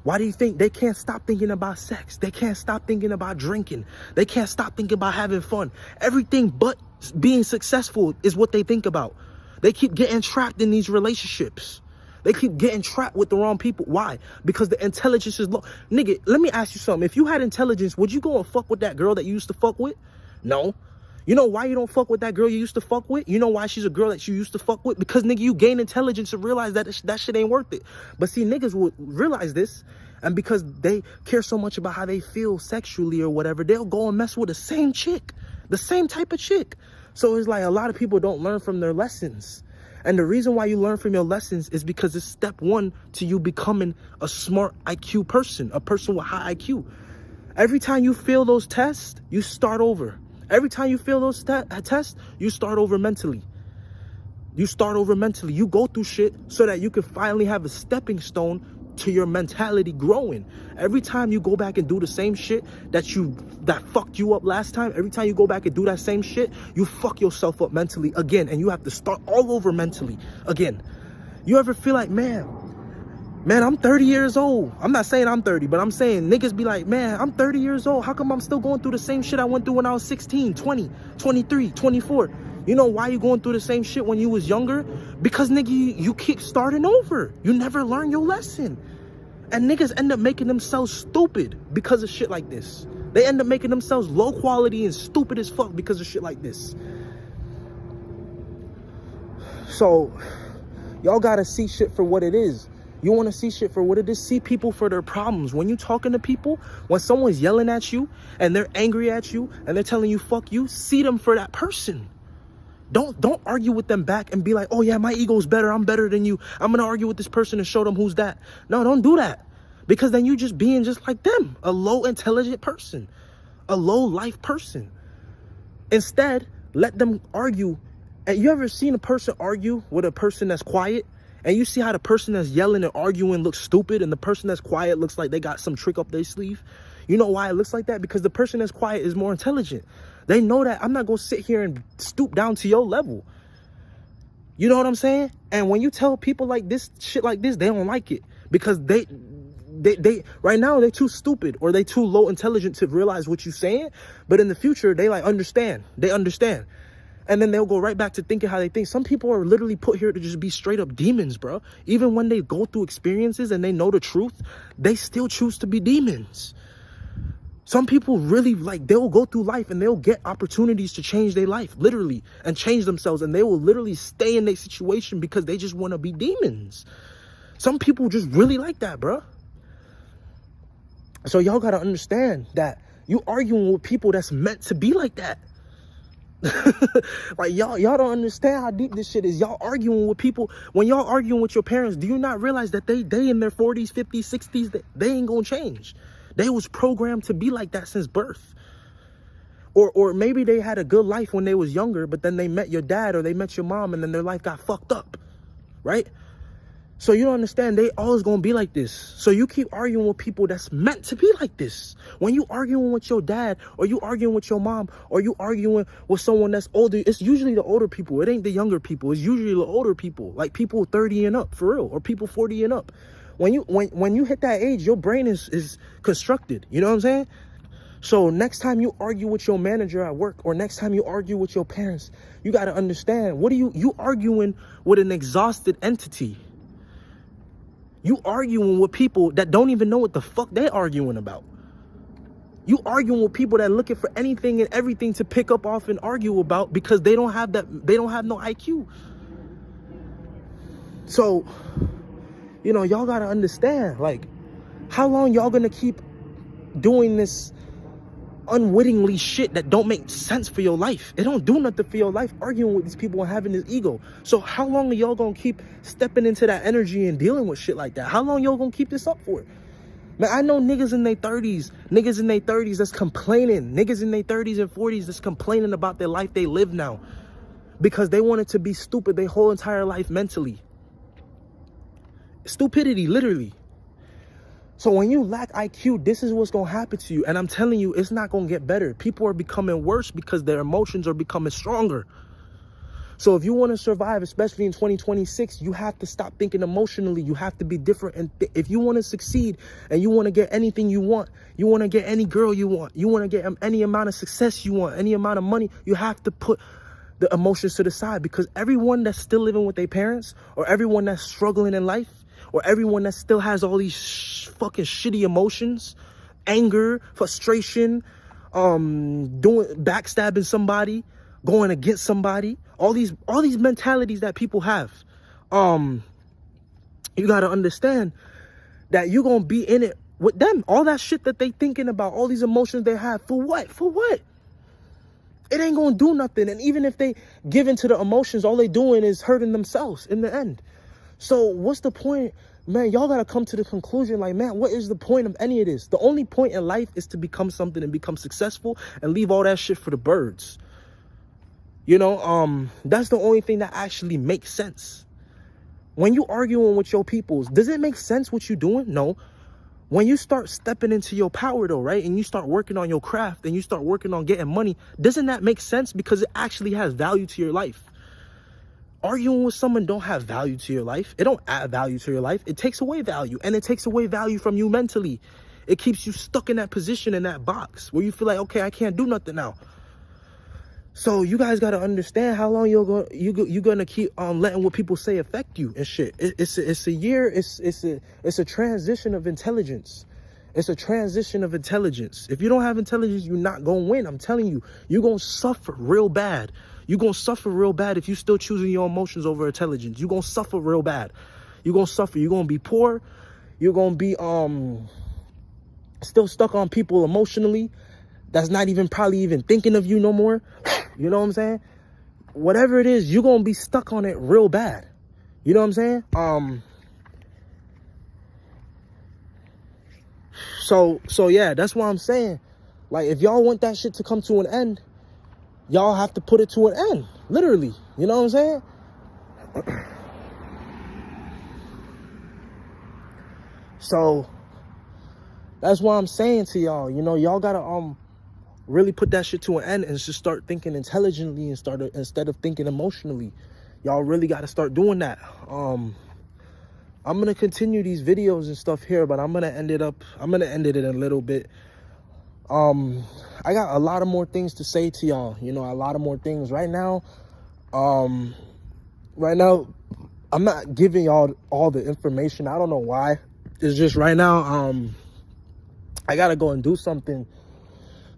[SPEAKER 1] Why do you think they can't stop thinking about sex? They can't stop thinking about drinking. They can't stop thinking about having fun. Everything but being successful is what they think about. They keep getting trapped in these relationships. They keep getting trapped with the wrong people. Why? Because the intelligence is low. Nigga, let me ask you something. If you had intelligence, would you go and fuck with that girl that you used to fuck with? No. You know why you don't fuck with that girl you used to fuck with? You know why she's a girl that you used to fuck with? Because, nigga, you gain intelligence and realize that that shit ain't worth it. But see, niggas would realize this, and because they care so much about how they feel sexually or whatever, they'll go and mess with the same chick, the same type of chick. So it's like a lot of people don't learn from their lessons. And the reason why you learn from your lessons is because it's step one to you becoming a smart IQ person, a person with high IQ. Every time you fail those tests, you start over. Every time you fail those tests, you start over mentally. You start over mentally. You go through shit so that you can finally have a stepping stone to your mentality growing. Every time you go back and do the same shit that fucked you up last time, every time you go back and do that same shit, you fuck yourself up mentally again, and you have to start all over mentally again. You ever feel like, man, I'm 30 years old. I'm not saying I'm 30, but I'm saying niggas be like, man, I'm 30 years old. How come I'm still going through the same shit I went through when I was 16, 20, 23, 24? You know why you going through the same shit when you was younger? Because, nigga, you keep starting over. You never learn your lesson. And niggas end up making themselves stupid because of shit like this. They end up making themselves low quality and stupid as fuck because of shit like this. So, y'all gotta see shit for what it is. You want to see shit for what it is? See people for their problems. When you talking to people, when someone's yelling at you and they're angry at you and they're telling you fuck you, see them for that person. Don't argue with them back and be like, oh yeah, my ego's better. I'm better than you. I'm going to argue with this person and show them who's that. No, don't do that. Because then you just being just like them, a low intelligent person, a low life person. Instead, let them argue. And you ever seen a person argue with a person that's quiet? And you see how the person that's yelling and arguing looks stupid, and the person that's quiet looks like they got some trick up their sleeve? You know why it looks like that? Because the person that's quiet is more intelligent. They know that I'm not going to sit here and stoop down to your level. You know what I'm saying? And when you tell people like this, shit like this, they don't like it. Because they right now, they're too stupid or they too low intelligent to realize what you're saying. But in the future, they like understand. They understand. And then they'll go right back to thinking how they think. Some people are literally put here to just be straight up demons, bro. Even when they go through experiences and they know the truth, they still choose to be demons. Some people really, like, they'll go through life and they'll get opportunities to change their life, literally, and change themselves. And they will literally stay in their situation because they just want to be demons. Some people just really like that, bro. So y'all gotta understand that you arguing with people that's meant to be like that. Like y'all don't understand how deep this shit is. Y'all arguing with people. When y'all arguing with your parents, do you not realize that they in their 40s, 50s, 60s, they ain't gonna change? They was programmed to be like that since birth. Or maybe they had a good life when they was younger, but then they met your dad or they met your mom and then their life got fucked up, right? So you don't understand, they always gonna be like this. So you keep arguing with people that's meant to be like this. When you arguing with your dad, or you arguing with your mom, or you arguing with someone that's older, it's usually the older people. It ain't the younger people. It's usually the older people, like people 30 and up, for real, or people 40 and up. When you hit that age, your brain is constructed. You know what I'm saying? So next time you argue with your manager at work, or next time you argue with your parents, you got to understand, what are you arguing with an exhausted entity. You arguing with people that don't even know what the fuck they arguing about. You arguing with people that looking for anything and everything to pick up off and argue about because they don't have no IQ. So, you know, y'all gotta understand, like, how long y'all gonna keep doing this unwittingly shit that don't make sense for your life? It don't do nothing for your life, arguing with these people and having this ego. So how long are y'all gonna keep stepping into that energy and dealing with shit like that? How long y'all gonna keep this up for? Man, I know niggas in their 30s that's complaining, niggas in their 30s and 40s that's complaining about their life they live now because they wanted to be stupid their whole entire life mentally. Stupidity, literally. So when you lack IQ, this is what's going to happen to you. And I'm telling you, it's not going to get better. People are becoming worse because their emotions are becoming stronger. So if you want to survive, especially in 2026, you have to stop thinking emotionally. You have to be different. And if you want to succeed and you want to get anything you want to get any girl you want to get any amount of success you want, any amount of money, you have to put the emotions to the side, because everyone that's still living with their parents, or everyone that's struggling in life, or everyone that still has all these fucking shitty emotions, anger, frustration, backstabbing somebody, going against somebody, all these mentalities that people have, you got to understand that you're going to be in it with them. All that shit that they thinking about, all these emotions they have, for what? It ain't going to do nothing. And even if they give into the emotions, all they doing is hurting themselves in the end. So what's the point? Man, y'all got to come to the conclusion, like, man, what is the point of any of this? The only point in life is to become something and become successful and leave all that shit for the birds. You know, that's the only thing that actually makes sense. When you arguing with your peoples, does it make sense what you doing? No. When you start stepping into your power though, right? And you start working on your craft and you start working on getting money, doesn't that make sense? Because it actually has value to your life. Arguing with someone don't have value to your life. It don't add value to your life. It takes away value, and it takes away value from you mentally. It keeps you stuck in that position, in that box where you feel like, okay, I can't do nothing now. So you guys got to understand how long you're gonna keep letting what people say affect you and shit. It's a transition of intelligence. It's a transition of intelligence. If you don't have intelligence, you're not gonna win. I'm telling you, you're gonna suffer real bad. You're gonna suffer real bad if you still choosing your emotions over intelligence. You're gonna suffer real bad. You're gonna suffer. You're gonna be poor. You're gonna be still stuck on people emotionally that's not even probably even thinking of you no more. You know what I'm saying? Whatever it is, you're gonna be stuck on it real bad. You know what I'm saying? So yeah, that's what I'm saying. Like, if y'all want that shit to come to an end, y'all have to put it to an end, literally. You know what I'm saying? So that's why I'm saying to y'all, you know, y'all gotta really put that shit to an end and just start thinking intelligently instead of thinking emotionally. Y'all really gotta start doing that. I'm gonna continue these videos and stuff here, but I'm gonna end it in a little bit. I got a lot of more things to say to y'all, you know, a lot of more things right now. I'm not giving y'all all the information. I don't know why. It's just right now, I gotta go and do something.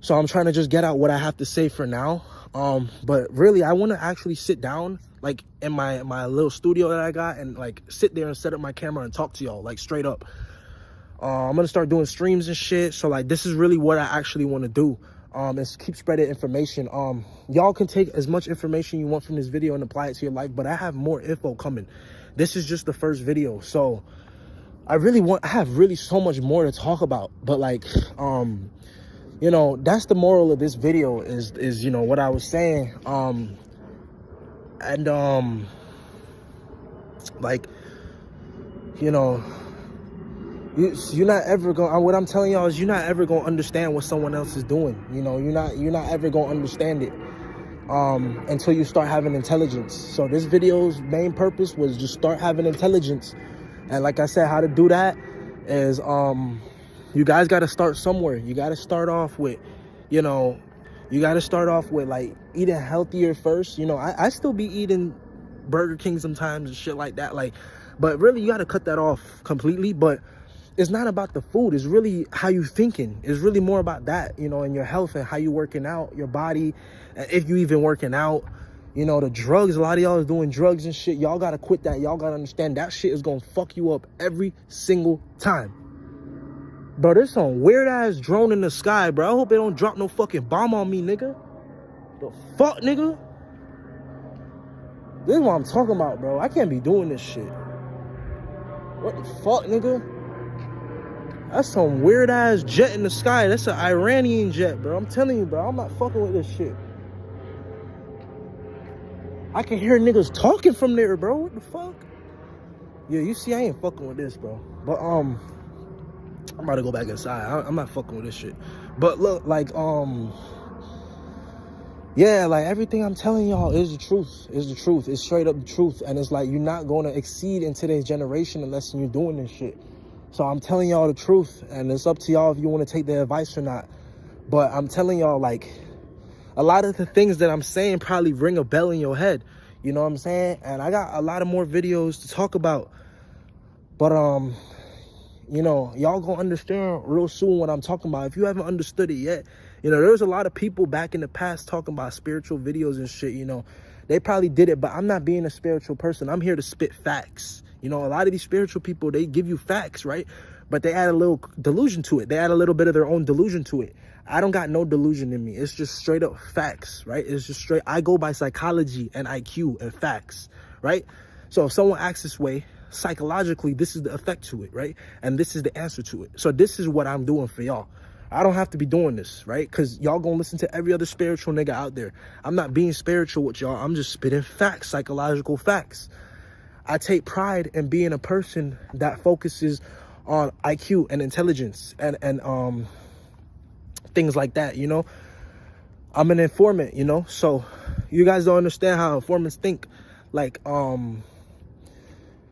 [SPEAKER 1] So I'm trying to just get out what I have to say for now. But really, I want to actually sit down, like in my little studio that I got, and like sit there and set up my camera and talk to y'all, like straight up. I'm gonna start doing streams and shit. So like, this is really what I actually want to do. Is keep spreading information. Y'all can take as much information you want from this video and apply it to your life, but I have more info coming. This is just the first video, so I have really so much more to talk about. But like, you know, that's the moral of this video is you know what I was saying. Like, you know, you're not ever going, what I'm telling y'all is you're not ever gonna understand what someone else is doing. You know, you're not ever gonna understand it until you start having intelligence. So this video's main purpose was just start having intelligence. And like I said, how to do that is you guys got to start somewhere. You got to start off with, you know, like eating healthier first. You know, I still be eating Burger King sometimes and shit like that, like, but really you got to cut that off completely. But it's not about the food, it's really how you thinking. It's really more about that, you know, and your health and how you working out, your body, if you even working out. You know, the drugs, a lot of y'all is doing drugs and shit. Y'all gotta quit that. Y'all gotta understand that shit is gonna fuck you up every single time. Bro, there's some weird ass drone in the sky, bro. I hope they don't drop no fucking bomb on me, nigga. The fuck, nigga? This is what I'm talking about, bro. I can't be doing this shit. What the fuck, nigga? That's some weird ass jet in the sky. That's an Iranian jet, bro. I'm telling you, bro. I'm not fucking with this shit. I can hear niggas talking from there, bro. What the fuck? Yeah, you see, I ain't fucking with this, bro. But I'm about to go back inside. I'm not fucking with this shit. But look, like yeah, like everything I'm telling y'all is the truth. Is the truth. It's straight up the truth. And it's like you're not gonna exceed in today's generation unless you're doing this shit. So I'm telling y'all the truth, and it's up to y'all if you want to take the advice or not. But I'm telling y'all, like, a lot of the things that I'm saying probably ring a bell in your head. You know what I'm saying? And I got a lot of more videos to talk about. But, you know, y'all gonna understand real soon what I'm talking about. If you haven't understood it yet, you know, there's a lot of people back in the past talking about spiritual videos and shit, you know. They probably did it, but I'm not being a spiritual person. I'm here to spit facts. You know, a lot of these spiritual people, they give you facts, right? But they add a little delusion to it. They add a little bit of their own delusion to it. I don't got no delusion in me. It's just straight up facts, right? It's just straight. I go by psychology and IQ and facts, right? So if someone acts this way, psychologically, this is the effect to it, right? And this is the answer to it. So this is what I'm doing for y'all. I don't have to be doing this, right? Because y'all gonna listen to every other spiritual nigga out there. I'm not being spiritual with y'all. I'm just spitting facts, psychological facts. I take pride in being a person that focuses on IQ and intelligence and things like that, you know. I'm an informant, you know. So you guys don't understand how informants think. Like, you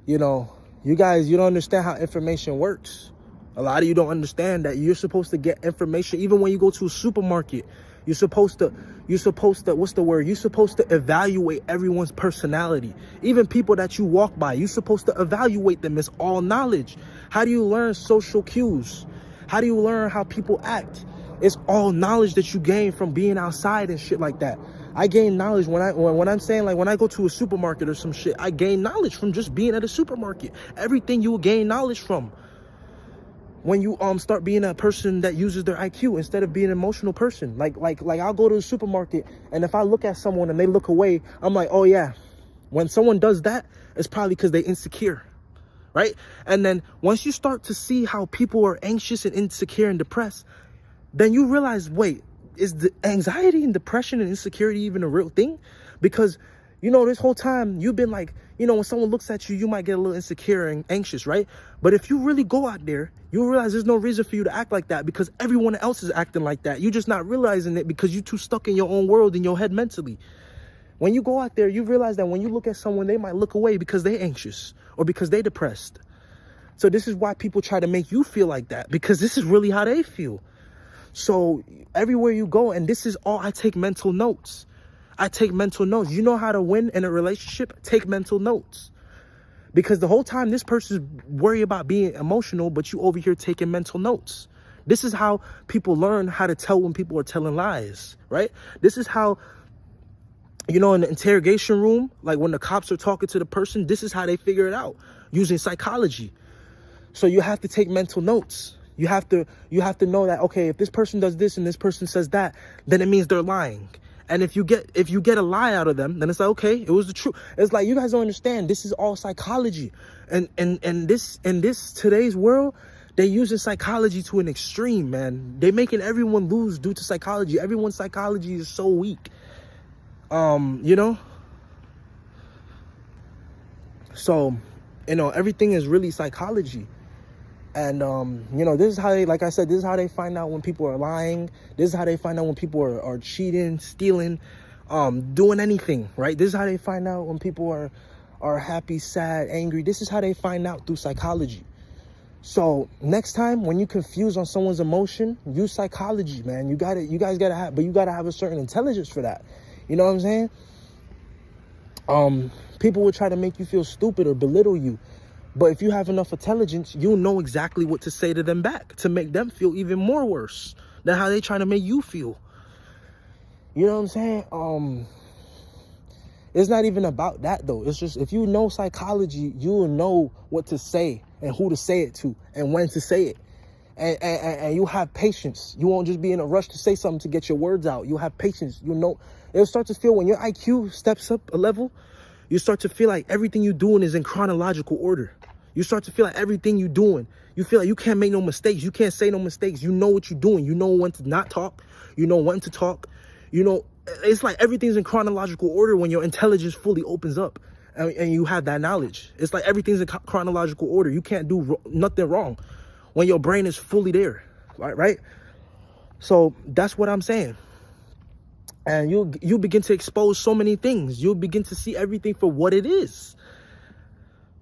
[SPEAKER 1] know, you don't understand how information works. A lot of you don't understand that you're supposed to get information even when you go to a supermarket. You're supposed to, what's the word? You're supposed to evaluate everyone's personality. Even people that you walk by, you're supposed to evaluate them. It's all knowledge. How do you learn social cues? How do you learn how people act? It's all knowledge that you gain from being outside and shit like that. I gain knowledge when I'm saying, like, when I go to a supermarket or some shit, I gain knowledge from just being at a supermarket. Everything you will gain knowledge from. When you start being a person that uses their IQ instead of being an emotional person. Like I'll go to the supermarket, and if I look at someone and they look away, I'm like, oh yeah. When someone does that, it's probably because they're insecure, right? And then once you start to see how people are anxious and insecure and depressed, then you realize, wait, is the anxiety and depression and insecurity even a real thing? Because, you know, this whole time you've been like, you know, when someone looks at you, you might get a little insecure and anxious, right? But if you really go out there, you'll realize there's no reason for you to act like that because everyone else is acting like that. You're just not realizing it because you're too stuck in your own world, in your head mentally. When you go out there, you realize that when you look at someone, they might look away because they're anxious or because they're depressed. So this is why people try to make you feel like that, because this is really how they feel. So everywhere you go, and this is all, I take mental notes. I take mental notes. You know how to win in a relationship? Take mental notes. Because the whole time this person's worried about being emotional, but you over here taking mental notes. This is how people learn how to tell when people are telling lies, right? This is how You know, in the interrogation room, like when the cops are talking to the person, this is how they figure it out, using psychology. So you have to take mental notes. You have to know that, okay, if this person does this and this person says that, then it means they're lying. And if you get a lie out of them, then it's like, okay, it was the truth. It's like, you guys don't understand. This is all psychology. And this today's world, they're using psychology to an extreme, man. They're making everyone lose due to psychology. Everyone's psychology is so weak. You know? So, you know, everything is really psychology. And, you know, this is how they, like I said, this is how they find out when people are lying. This is how they find out when people are cheating, stealing, doing anything, right? This is how they find out when people are happy, sad, angry. This is how they find out, through psychology. So next time when you confuse on someone's emotion, use psychology, man. You guys gotta have, but you gotta have a certain intelligence for that. You know what I'm saying? People will try to make you feel stupid or belittle you. But if you have enough intelligence, you'll know exactly what to say to them back to make them feel even more worse than how they trying to make you feel. You know what I'm saying? It's not even about that, though. It's just, if you know psychology, you'll know what to say and who to say it to and when to say it. And you'll have patience. You won't just be in a rush to say something to get your words out. You'll have patience. You'll know. It'll start to feel, when your IQ steps up a level, you start to feel like everything you're doing is in chronological order. You start to feel like everything you're doing, you feel like you can't make no mistakes. You can't say no mistakes. You know what you're doing. You know when to not talk. You know when to talk. You know, it's like everything's in chronological order when your intelligence fully opens up and you have that knowledge. It's like everything's in chronological order. You can't do nothing wrong when your brain is fully there, right? So that's what I'm saying. And you begin to expose so many things. You'll begin to see everything for what it is.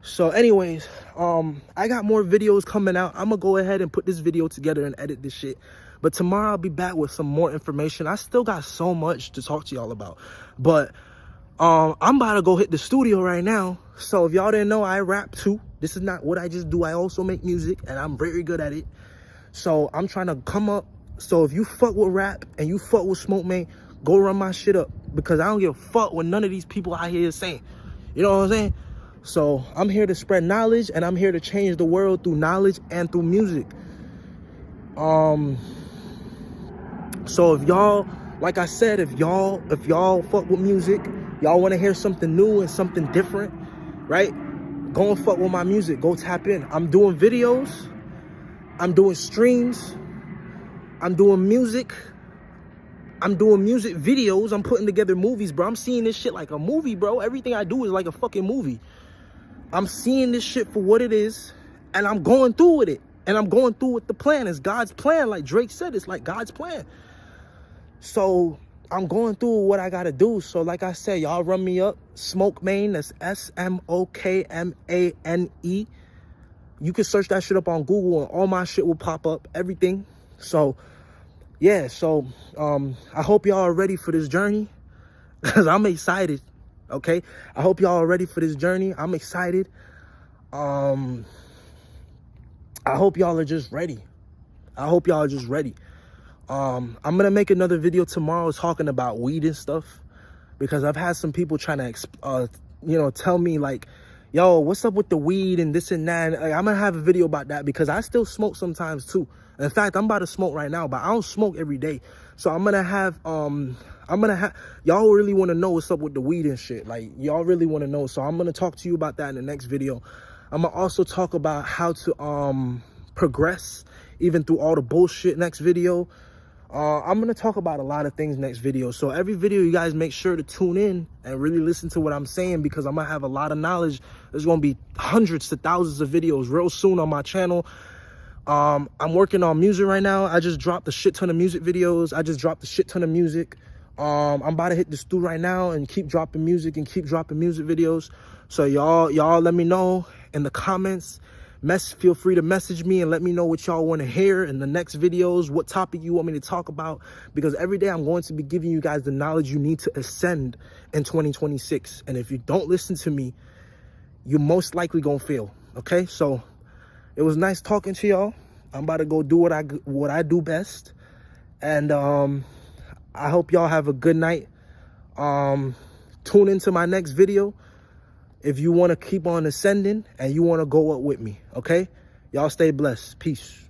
[SPEAKER 1] So anyways, I got more videos coming out. I'm gonna go ahead and put this video together and edit this shit. But tomorrow I'll be back with some more information. I still got so much to talk to y'all about. But I'm about to go hit the studio right now. So if y'all didn't know, I rap too. This is not what I just do. I also make music and I'm very good at it. So I'm trying to come up. So if you fuck with rap and you fuck with Smoke Man, go run my shit up, because I don't give a fuck what none of these people out here is saying. You know what I'm saying? So I'm here to spread knowledge, and I'm here to change the world through knowledge and through music. So if y'all, like I said, if y'all fuck with music, y'all want to hear something new and something different, right? Go and fuck with my music. Go tap in. I'm doing videos. I'm doing streams. I'm doing music. I'm doing music videos. I'm putting together movies, bro. I'm seeing this shit like a movie, bro. Everything I do is like a fucking movie. I'm seeing this shit for what it is, and I'm going through with it. And I'm going through with the plan. It's God's plan. Like Drake said, it's like God's plan. So I'm going through what I got to do. So like I said, y'all run me up. Smoke Man, that's SMOKMANE. You can search that shit up on Google, and all my shit will pop up. Everything. So yeah, so I hope y'all are ready for this journey, because I'm excited. Okay, I hope y'all are ready for this journey. I'm excited. I hope y'all are just ready. I hope y'all are just ready. I'm gonna make another video tomorrow talking about weed and stuff, because I've had some people trying to tell me like, yo, what's up with the weed and this and that. And, like, I'm gonna have a video about that, because I still smoke sometimes too. In fact, I'm about to smoke right now, but I don't smoke every day. So I'm gonna have y'all really want to know what's up with the weed and shit. Like, y'all really want to know. So I'm gonna talk to you about that in the next video. I'm gonna also talk about how to progress even through all the bullshit next video. I'm gonna talk about a lot of things next video. So every video, you guys make sure to tune in and really listen to what I'm saying, because I'm gonna have a lot of knowledge. There's gonna be hundreds to thousands of videos real soon on my channel. I'm working on music right now. I just dropped a shit ton of music videos. I just dropped a shit ton of music. I'm about to hit the studio right now and keep dropping music and keep dropping music videos. So y'all let me know in the comments. Feel free to message me and let me know what y'all want to hear in the next videos, what topic you want me to talk about, because every day I'm going to be giving you guys the knowledge you need to ascend in 2026. And if you don't listen to me, you're most likely gonna fail. Okay, so it was nice talking to y'all. I'm about to go do what I do best, and I hope y'all have a good night. tune into my next video if you want to keep on ascending and you want to go up with me, okay? Y'all stay blessed. Peace.